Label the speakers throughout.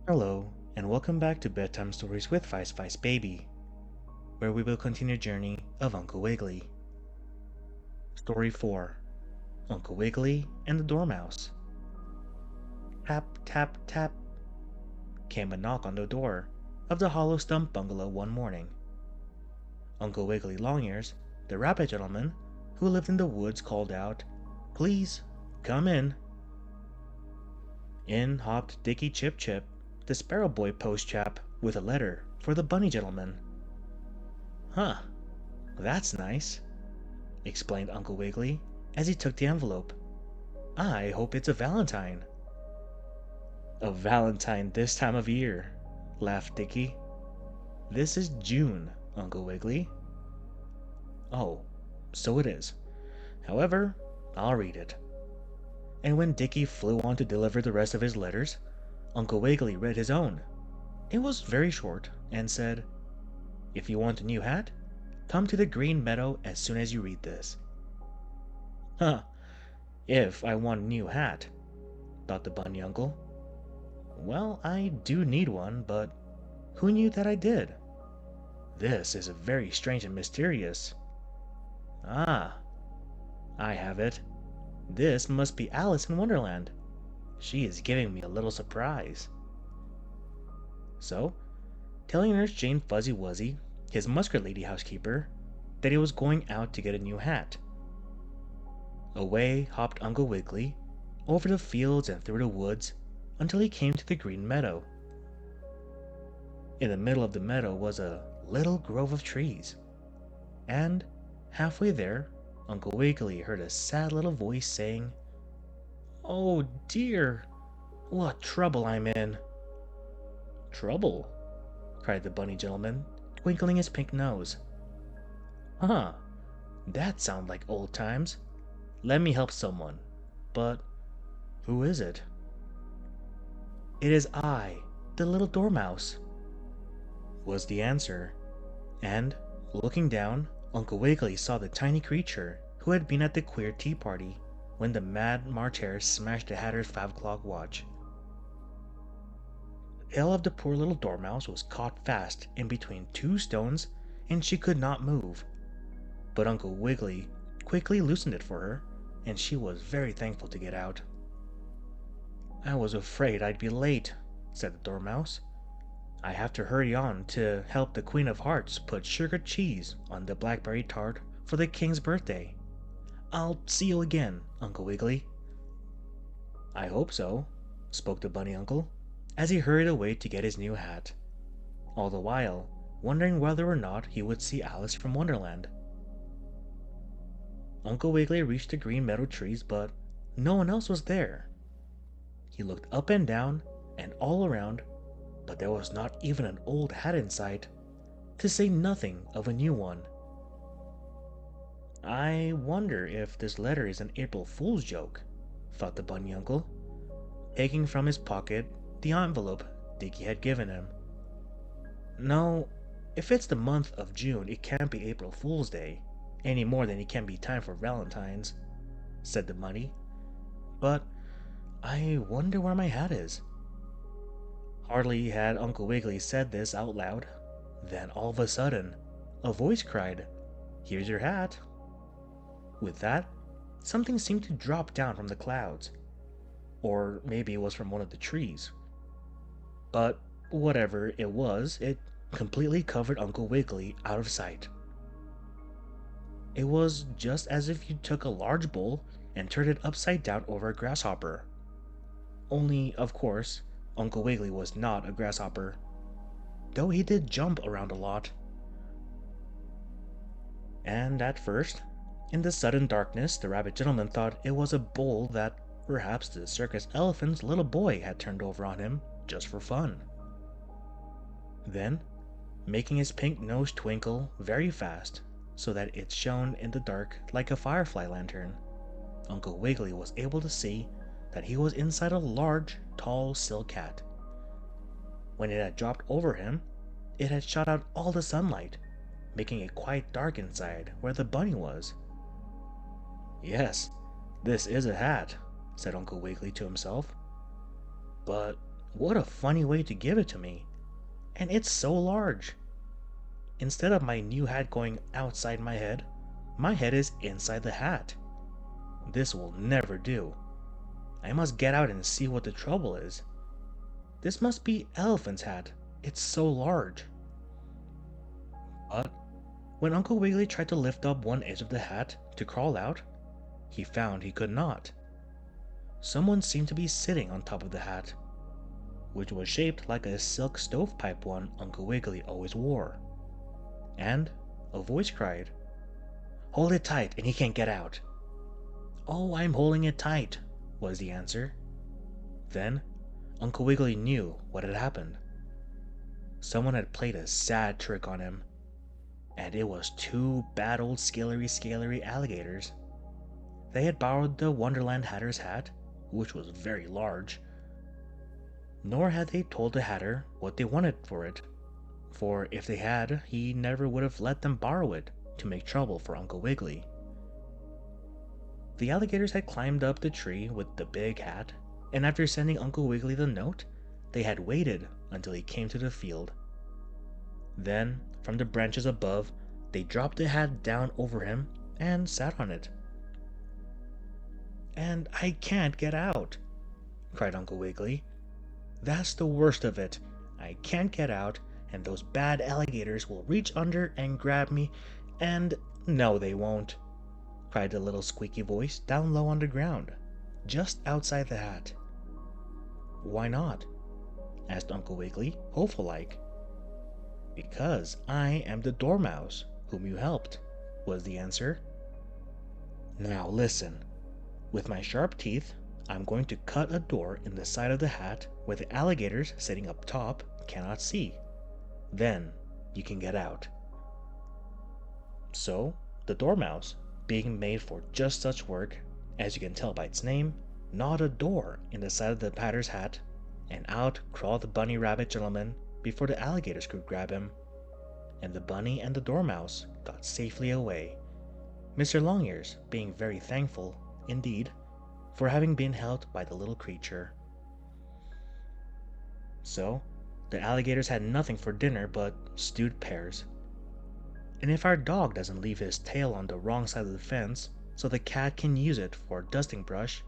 Speaker 1: Hello, and welcome back to Bedtime Stories with Vice Vice Baby, where we will continue the journey of Uncle Wiggily. Story 4: Uncle Wiggily and the Dormouse. Tap, tap, tap came a knock on the door of the hollow stump bungalow one morning. Uncle Wiggily Longears, the rabbit gentleman who lived in the woods, called out, "Please, come in." In hopped Dickie Chip Chip, the Sparrow Boy post chap, with a letter for the bunny gentleman. "Huh, that's nice," explained Uncle Wiggily as he took the envelope. "I hope it's a Valentine." "A Valentine this time of year," laughed Dickie. "This is June, Uncle Wiggily." "Oh, so it is. However, I'll read it." And when Dickie flew on to deliver the rest of his letters, Uncle Wiggily read his own. It was very short and said, "If you want a new hat, come to the Green Meadow as soon as you read this." "Huh, if I want a new hat," thought the bunny uncle. "Well, I do need one, but who knew that I did? This is very strange and mysterious. Ah, I have it. This must be Alice in Wonderland. She is giving me a little surprise." So, telling Nurse Jane Fuzzy Wuzzy, his muskrat lady housekeeper, that he was going out to get a new hat, away hopped Uncle Wiggily, over the fields and through the woods, until he came to the Green Meadow. In the middle of the meadow was a little grove of trees, and halfway there Uncle Wiggily heard a sad little voice saying, "Oh dear, what trouble I'm in." "Trouble?" cried the bunny gentleman, twinkling his pink nose. "Huh, that sounds like old times. Let me help someone. But who is it?" "It is I, the little dormouse," was the answer, and, looking down, Uncle Wiggily saw the tiny creature who had been at the queer tea party when the mad March Hare smashed the Hatter's 5 o'clock watch. The tail of the poor little dormouse was caught fast in between two stones, and she could not move. But Uncle Wiggily quickly loosened it for her, and she was very thankful to get out. "I was afraid I'd be late," said the Dormouse. "I have to hurry on to help the Queen of Hearts put sugar cheese on the blackberry tart for the King's birthday. I'll see you again, Uncle Wiggily." "I hope so," spoke the bunny uncle, as he hurried away to get his new hat, all the while wondering whether or not he would see Alice from Wonderland. Uncle Wiggily reached the green meadow trees, but no one else was there. He looked up and down and all around, but there was not even an old hat in sight, to say nothing of a new one. "I wonder if this letter is an April Fool's joke," thought the bunny uncle, taking from his pocket the envelope Dickie had given him. "No, if it's the month of June, it can't be April Fool's Day, any more than it can be time for Valentine's," said the bunny. "But I wonder where my hat is." Hardly had Uncle Wiggily said this out loud, then all of a sudden, a voice cried, "Here's your hat." With that, something seemed to drop down from the clouds. Or maybe it was from one of the trees. But whatever it was, it completely covered Uncle Wiggily out of sight. It was just as if you took a large bowl and turned it upside down over a grasshopper. Only, of course, Uncle Wiggily was not a grasshopper, though he did jump around a lot. And at first, in the sudden darkness, the rabbit gentleman thought it was a bowl that perhaps the circus elephant's little boy had turned over on him just for fun. Then, making his pink nose twinkle very fast so that it shone in the dark like a firefly lantern, Uncle Wiggily was able to see that he was inside a large, tall silk hat. When it had dropped over him, it had shot out all the sunlight, making it quite dark inside where the bunny was. "Yes, this is a hat," said Uncle Wiggily to himself. "But What a funny way to give it to me. And it's so large. Instead of my new hat going outside my head is inside the hat. This will never do. I must get out and see what the trouble is. This must be Elephant's hat. It's so large. But when Uncle Wiggily tried to lift up one edge of the hat to crawl out, he found he could not. Someone seemed to be sitting on top of the hat, which was shaped like a silk stovepipe one Uncle Wiggily always wore. And a voice cried, "Hold it tight and he can't get out." "Oh, I'm holding it tight," was the answer. Then Uncle Wiggily knew what had happened. Someone had played a sad trick on him, and it was two bad old scalery alligators. They had borrowed the Wonderland Hatter's hat, which was very large, nor had they told the Hatter what they wanted for it, for if they had, he never would have let them borrow it to make trouble for Uncle Wiggily. The alligators had climbed up the tree with the big hat, and after sending Uncle Wiggily the note, they had waited until he came to the field. Then, from the branches above, they dropped the hat down over him and sat on it. "And I can't get out," cried Uncle Wiggily. "That's the worst of it. I can't get out, and those bad alligators will reach under and grab me, and—" "No, they won't," cried the little squeaky voice down low on the ground, just outside the hat. "Why not?" asked Uncle Wiggily, hopeful-like. "Because I am the Dormouse whom you helped," was the answer. "Now listen. With my sharp teeth, I'm going to cut a door in the side of the hat where the alligators sitting up top cannot see. Then you can get out." So, the Dormouse, being made for just such work, as you can tell by its name, gnawed a door in the side of the Hatter's hat, and out crawled the bunny rabbit gentleman before the alligators could grab him, and the bunny and the Dormouse got safely away, Mr. Longears being very thankful, indeed, for having been helped by the little creature. So, the alligators had nothing for dinner but stewed pears. And if our dog doesn't leave his tail on the wrong side of the fence so the cat can use it for a dusting brush,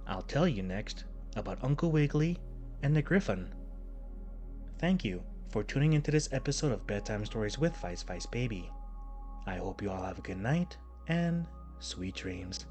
Speaker 1: I'll tell you next about Uncle Wiggily and the Griffin. Thank you for tuning into this episode of Bedtime Stories with Vice Baby. I hope you all have a good night and sweet dreams.